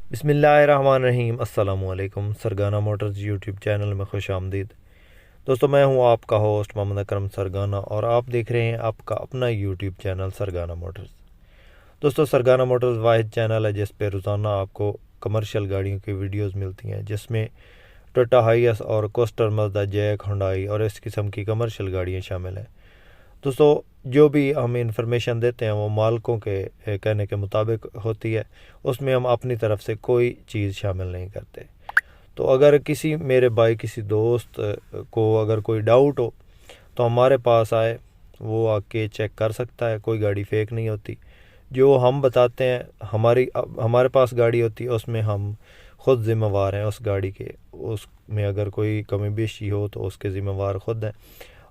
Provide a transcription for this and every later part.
बिस्मिल्लाहिर्रहमानिर्रहीम। अस्सलामुअलैकुम। सरगाना Motors YouTube channel में खुश आमदीद। दोस्तों, मैं हूं आपका होस्ट मोहम्मद अकरम सरगाना और आप देख रहे हैं आपका अपना यूट्यूब चैनल सरगाना मोटर्स। दोस्तों, सरगाना मोटर्स वाहिद चैनल है जिस पे रोज़ाना आपको कमर्शियल गाड़ियों की वीडियोस मिलती हैं, जिसमें टोयोटा हाइएस और कोस्टर, मज़दा, जैक, हुंडई और इस किस्म की कमर्शियल गाड़ियाँ शामिल हैं। दोस्तों, जो भी हम इंफॉर्मेशन देते हैं वो मालिकों के कहने के मुताबिक होती है, उसमें हम अपनी तरफ से कोई चीज़ शामिल नहीं करते। तो अगर किसी मेरे भाई किसी दोस्त को अगर कोई डाउट हो तो हमारे पास आए, वो आके चेक कर सकता है। कोई गाड़ी फेक नहीं होती, जो हम बताते हैं हमारे पास गाड़ी होती है, उसमें हम ख़ुद ज़िम्मेवार हैं उस गाड़ी के। उसमें अगर कोई कमी बेशी हो तो उसके ज़िम्मेवार ख़ुद हैं।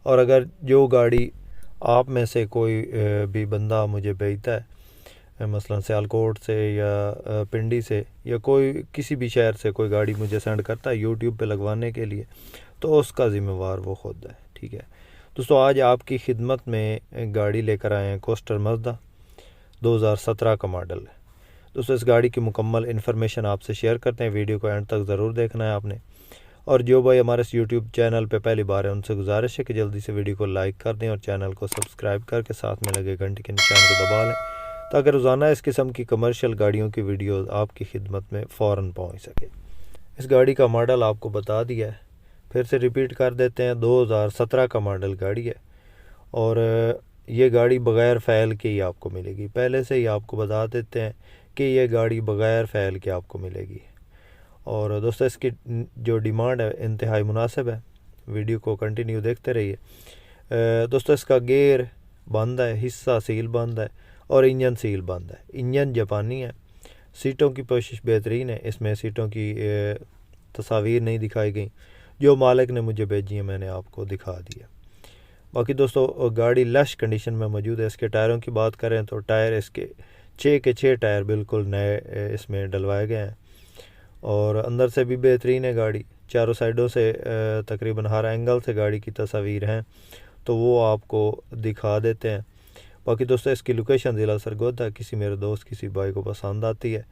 और अगर जो गाड़ी आप में से कोई भी बंदा मुझे भेजता है, मसलन सियालकोट से या पिंडी से या कोई किसी भी शहर से कोई गाड़ी मुझे सेंड करता है यूट्यूब पे लगवाने के लिए, तो उसका ज़िम्मेवार वो ख़ुद है। ठीक है दोस्तों, आज आपकी खिदमत में गाड़ी लेकर आए हैं कोस्टर मज़दा 2017 का मॉडल है। दोस्तों, इस गाड़ी की मुकम्मल इन्फॉर्मेशन आपसे शेयर करते हैं। वीडियो को एंड तक ज़रूर देखना है आपने। और जो भाई हमारे इस यूट्यूब चैनल पे पहली बार है, उनसे गुजारिश है कि जल्दी से वीडियो को लाइक कर दें और चैनल को सब्सक्राइब करके साथ में लगे घंटे के निशान को दबा लें, ताकि रोज़ाना इस किस्म की कमर्शियल गाड़ियों की वीडियो आपकी खिदमत में फ़ौरन पहुंच सके। इस गाड़ी का मॉडल आपको बता दिया है, फिर से रिपीट कर देते हैं। 2017 का मॉडल गाड़ी है और ये गाड़ी बग़ैर फ़ैल के ही आपको मिलेगी। पहले से ही आपको बता देते हैं कि ये गाड़ी बग़ैर फ़ैल के आपको मिलेगी। और दोस्तों, इसकी जो डिमांड है इंतहाई मुनासिब है। वीडियो को कंटिन्यू देखते रहिए। दोस्तों, इसका गेयर बंद है, हिस्सा सील बंद है और इंजन सील बंद है। इंजन जापानी है। सीटों की पोशिश बेहतरीन है। इसमें सीटों की तस्वीर नहीं दिखाई गई, जो मालिक ने मुझे भेजी है मैंने आपको दिखा दिया। बाकी दोस्तों, गाड़ी लश कंडीशन में मौजूद है। इसके टायरों की बात करें तो टायर इसके 6 के 6 टायर बिल्कुल नए इसमें डलवाए गए हैं और अंदर से भी बेहतरीन है गाड़ी। चारों साइडों से तकरीबन हर एंगल से गाड़ी की तस्वीर हैं, तो वो आपको दिखा देते हैं। बाकी दोस्तों, इसकी लोकेशन ज़िला सरगोदा। किसी मेरे दोस्त किसी भाई को पसंद आती है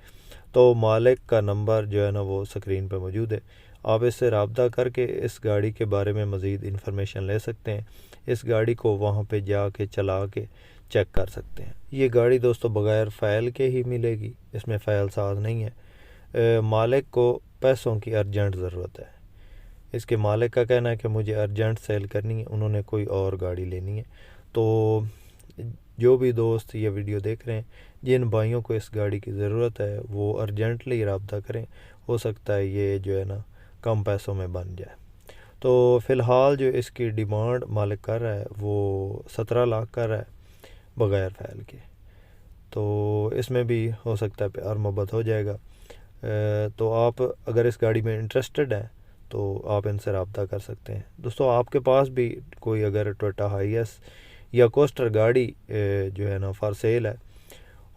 तो मालिक का नंबर जो है ना वो स्क्रीन पर मौजूद है। आप इससे रब्ता करके इस गाड़ी के बारे में मज़ीद इन्फॉर्मेशन ले सकते हैं। इस गाड़ी को वहाँ पे जाके चला के चेक कर सकते हैं। ये गाड़ी दोस्तों बग़ैर फ़ैल के ही मिलेगी, इसमें फ़ैल साज नहीं है। मालिक को पैसों की अर्जेंट ज़रूरत है। इसके मालिक का कहना है कि मुझे अर्जेंट सेल करनी है, उन्होंने कोई और गाड़ी लेनी है। तो जो भी दोस्त ये वीडियो देख रहे हैं, जिन भाइयों को इस गाड़ी की ज़रूरत है, वो अर्जेंटली रब्ता करें। हो सकता है ये जो है ना कम पैसों में बन जाए। तो फ़िलहाल जो इसकी डिमांड मालिक कर रहा है वो 17 लाख कर रहा है बग़ैर फ़ैल के। तो इसमें भी हो सकता है प्यार मोहब्बत हो जाएगा। तो आप अगर इस गाड़ी में इंटरेस्टेड हैं तो आप इनसे रब्ता कर सकते हैं। दोस्तों, आपके पास भी कोई अगर टोयोटा हाइएस या कोस्टर गाड़ी जो है ना फॉर सेल है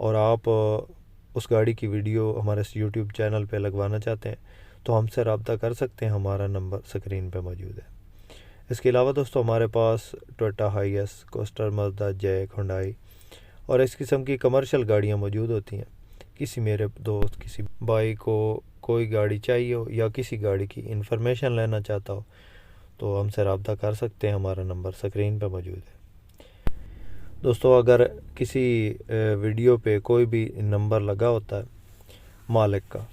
और आप उस गाड़ी की वीडियो हमारे इस यूट्यूब चैनल पे लगवाना चाहते हैं तो हमसे रब्ता कर सकते हैं। हमारा नंबर स्क्रीन पे मौजूद है। इसके अलावा दोस्तों, हमारे पास Toyota Hiace, Coaster, Mazda, JAC, Hyundai और इस किस्म की कमर्शियल गाड़ियाँ मौजूद होती हैं। किसी मेरे दोस्त किसी भाई को कोई गाड़ी चाहिए हो या किसी गाड़ी की इन्फॉर्मेशन लेना चाहता हो तो हमसे रब्ता कर सकते हैं। हमारा नंबर स्क्रीन पे मौजूद है। दोस्तों, अगर किसी वीडियो पे कोई भी नंबर लगा होता है मालिक का,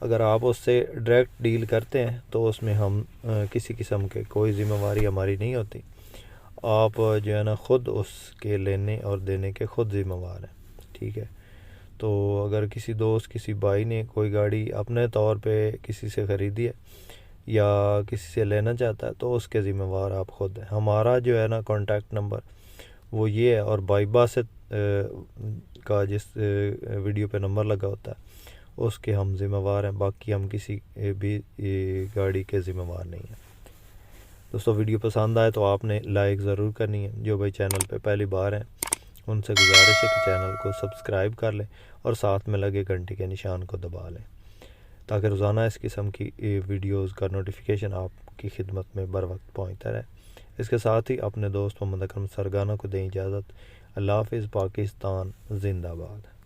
अगर आप उससे डायरेक्ट डील करते हैं तो उसमें हम किसी किस्म के कोई ज़िम्मेवारी हमारी नहीं होती। आप जो है ना ख़ुद उसके लेने और देने के ख़ुद ज़िम्मेवार हैं। ठीक है, तो अगर किसी दोस्त किसी भाई ने कोई गाड़ी अपने तौर पे किसी से ख़रीदी है या किसी से लेना चाहता है तो उसके ज़िम्मेवार आप ख़ुद हैं। हमारा जो है ना कॉन्टैक्ट नंबर वो ये है और बाईबा से का जिस वीडियो पे नंबर लगा होता है उसके हम ज़िम्मेवार हैं। बाकी हम किसी भी गाड़ी के ज़िम्मेवार नहीं हैं। दोस्तों, वीडियो पसंद आए तो आपने लाइक ज़रूर करनी है। जो भाई चैनल पे पहली बार हैं उनसे गुजारिश है कि चैनल को सब्सक्राइब कर लें और साथ में लगे घंटे के निशान को दबा लें, ताकि रोज़ाना इस किस्म की वीडियोज़ का नोटिफिकेशन आपकी खिदमत में बर वक्त पहुँचता रहे। इसके साथ ही अपने दोस्त मोहम्मद अकरम सरगाना को दें इजाज़त। अल्लाह हाफ़िज़। पाकिस्तान ज़िंदाबाद।